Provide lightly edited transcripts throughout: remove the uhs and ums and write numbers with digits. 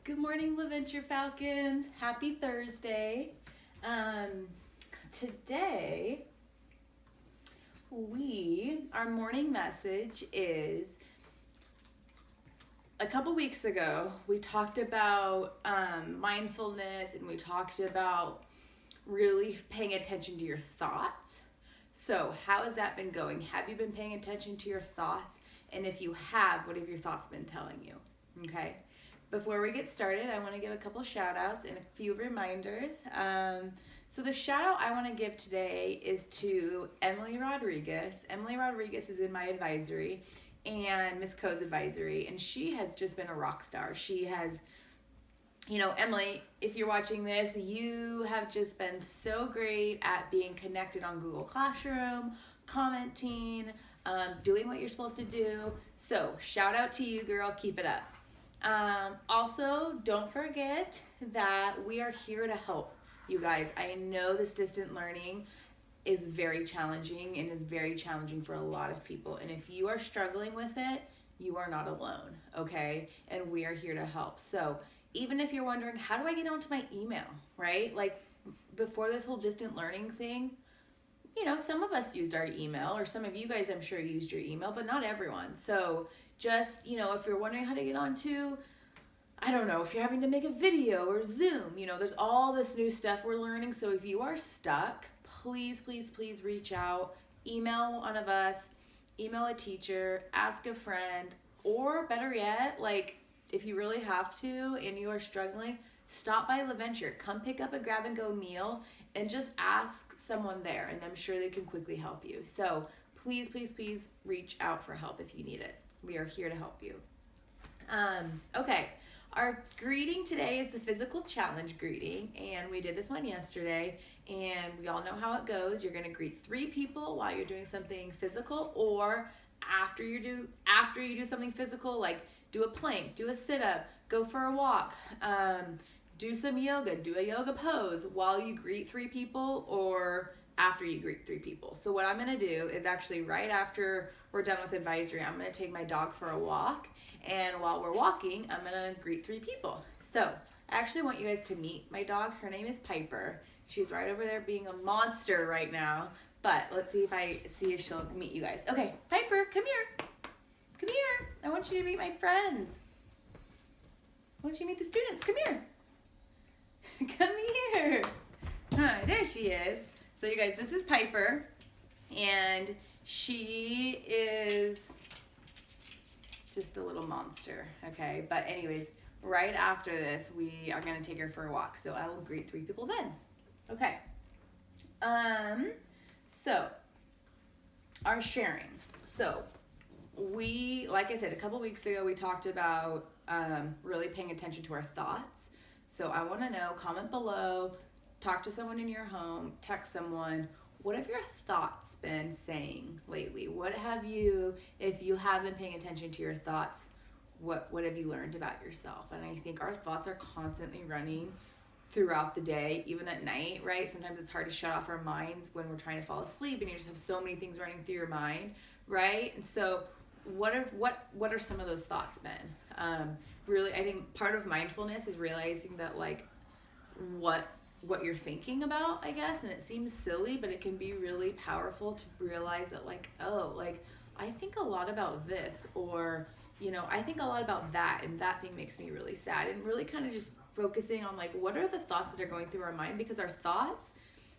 Good morning, LaVenture Falcons. Happy Thursday. Today, our morning message is, a couple weeks ago, we talked about mindfulness and we talked about really paying attention to your thoughts. So how has that been going? Have you been paying attention to your thoughts? And if you have, what have your thoughts been telling you? Okay. Before we get started, I want to give a couple shout outs and a few reminders. So the shout out I want to give today is to Emily Rodriguez. Emily Rodriguez is in my advisory and Miss Co's advisory, and she has just been a rock star. She has, Emily, if you're watching this, you have just been so great at being connected on Google Classroom, commenting, doing what you're supposed to do. So shout out to you, girl. Keep it up. Also, don't forget that we are here to help you guys. I know this distant learning is very challenging and is very challenging for a lot of people. And if you are struggling with it, you are not alone, okay? And we are here to help. So even if you're wondering, how do I get onto my email, right? Like before this whole distant learning thing, some of us used our email, or some of you guys, I'm sure, used your email, but not everyone. So just, if you're wondering how to get onto, I don't know, if you're having to make a video or Zoom, there's all this new stuff we're learning. So if you are stuck, please, please, please reach out, email one of us, email a teacher, ask a friend, or better yet, if you really have to and you are struggling, stop by LaVenture. Come pick up a grab and go meal and just ask someone there, and I'm sure they can quickly help you. So please, please, please reach out for help if you need it. We are here to help you. Okay, our greeting today is the physical challenge greeting, and we did this one yesterday, and we all know how it goes. You're going to greet 3 people while you're doing something physical, or after you do something physical, like do a plank, do a sit-up, go for a walk, do some yoga, do a yoga pose while you greet 3 people or after you greet 3 people. So what I'm going to do is actually right after we're done with advisory, I'm going to take my dog for a walk. And while we're walking, I'm going to greet 3 people. So I actually want you guys to meet my dog. Her name is Piper. She's right over there being a monster right now. But let's see if she'll meet you guys. Okay, Piper, come here. Come here. I want you to meet my friends. I want you to meet the students. Come here. Come here. Hi, there she is. So you guys, this is Piper, and she is just a little monster, okay? But anyways, right after this, we are gonna take her for a walk, so I will greet 3 people then. Okay. So our sharing. So we, like I said, a couple weeks ago, we talked about really paying attention to our thoughts. So I want to know, comment below, talk to someone in your home, text someone. What have your thoughts been saying lately? What have you, if you have been paying attention to your thoughts, what have you learned about yourself? And I think our thoughts are constantly running throughout the day, even at night, right? Sometimes it's hard to shut off our minds when we're trying to fall asleep and you just have so many things running through your mind, right? And so what are some of those thoughts been? Really, I think part of mindfulness is realizing that what you're thinking about, I guess, and it seems silly, but it can be really powerful to realize that I think a lot about this, or I think a lot about that, and that thing makes me really sad, and really kind of just focusing on what are the thoughts that are going through our mind, because our thoughts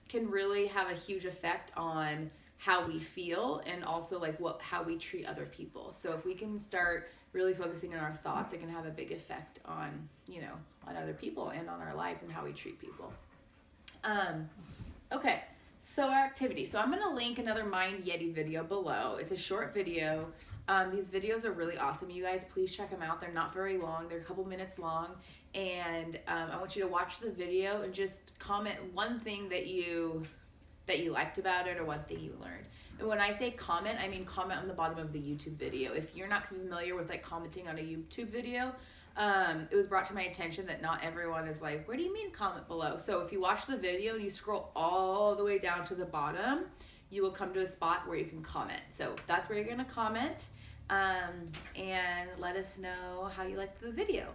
can really have a huge effect on how we feel and also how we treat other people. So if we can start really focusing on our thoughts, it can have a big effect on on other people and on our lives and how we treat people. Okay, so our activity. So I'm going to link another Mind Yeti video below. It's a short video. These videos are really awesome. You guys, please check them out. They're not very long. They're a couple minutes long. And I want you to watch the video and just comment one thing that you liked about it or one thing you learned. And when I say comment, I mean comment on the bottom of the YouTube video. If you're not familiar with commenting on a YouTube video, it was brought to my attention that not everyone is where do you mean comment below? So if you watch the video and you scroll all the way down to the bottom, you will come to a spot where you can comment. So that's where you're going to comment, and let us know how you liked the video.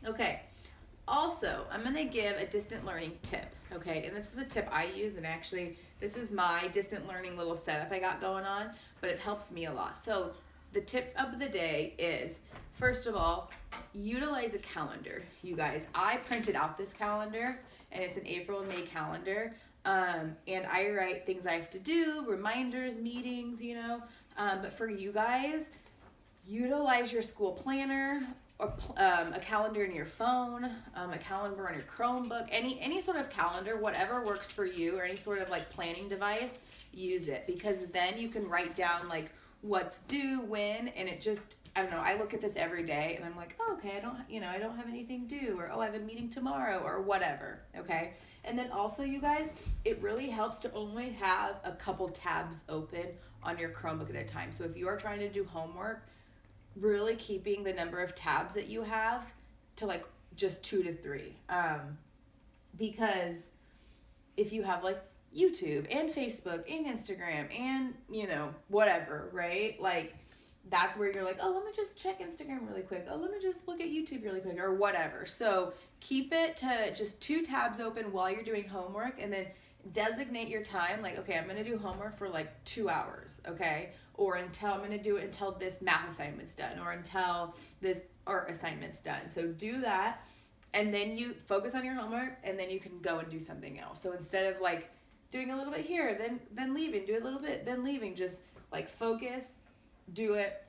Okay. Also, I'm going to give a distant learning tip, okay? And this is a tip I use, and actually, this is my distant learning little setup I got going on, but it helps me a lot. So, the tip of the day is, first of all, utilize a calendar. You guys, I printed out this calendar, and it's an April and May calendar, and I write things I have to do, reminders, meetings, but for you guys, utilize your school planner or a calendar in your phone, a calendar on your Chromebook, any sort of calendar, whatever works for you, or any sort of like planning device, use it, because then you can write down like what's due, when, and it just, I don't know, I look at this every day and I'm like, oh, okay, I don't have anything due, or oh, I have a meeting tomorrow, or whatever, okay? And then also, you guys, it really helps to only have a couple tabs open on your Chromebook at a time. So if you are trying to do homework, really keeping the number of tabs that you have to like just 2 to 3, because if you have like YouTube and Facebook and Instagram and whatever, right, like that's where you're like, oh, let me just check Instagram really quick, oh, let me just look at YouTube really quick, or whatever. So keep it to just 2 tabs open while you're doing homework, and then designate your time, like, okay, I'm going to do homework for like 2 hours, okay, or I'm going to do it until this math assignment's done, or until this art assignment's done. So do that, and then you focus on your homework, and then you can go and do something else. So instead of like doing a little bit here, then leaving, do a little bit, then leaving, just like focus, do it,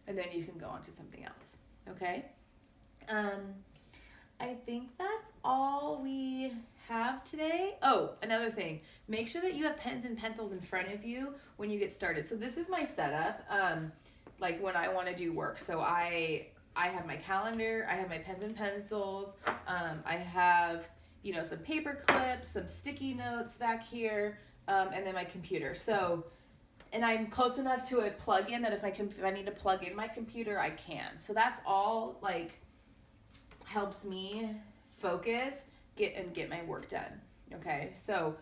and then you can go on to something else, okay? I think that's all we have today. Oh, another thing. Make sure that you have pens and pencils in front of you when you get started. So this is my setup, like when I want to do work. So I have my calendar, I have my pens and pencils, I have, some paper clips, some sticky notes back here, and then my computer. So, and I'm close enough to a plug-in that if I need to plug in my computer, I can. So that's all, like, helps me focus, get my work done, okay? So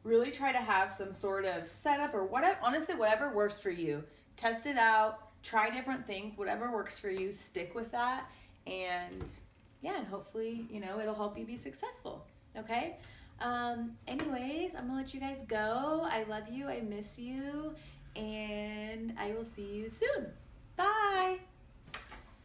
really try to have some sort of setup, or whatever, honestly, whatever works for you. Test it out, try different things, whatever works for you, stick with that, and yeah, and hopefully, it'll help you be successful, okay? Anyways, I'm gonna let you guys go. I love you, I miss you, and I will see you soon. Bye!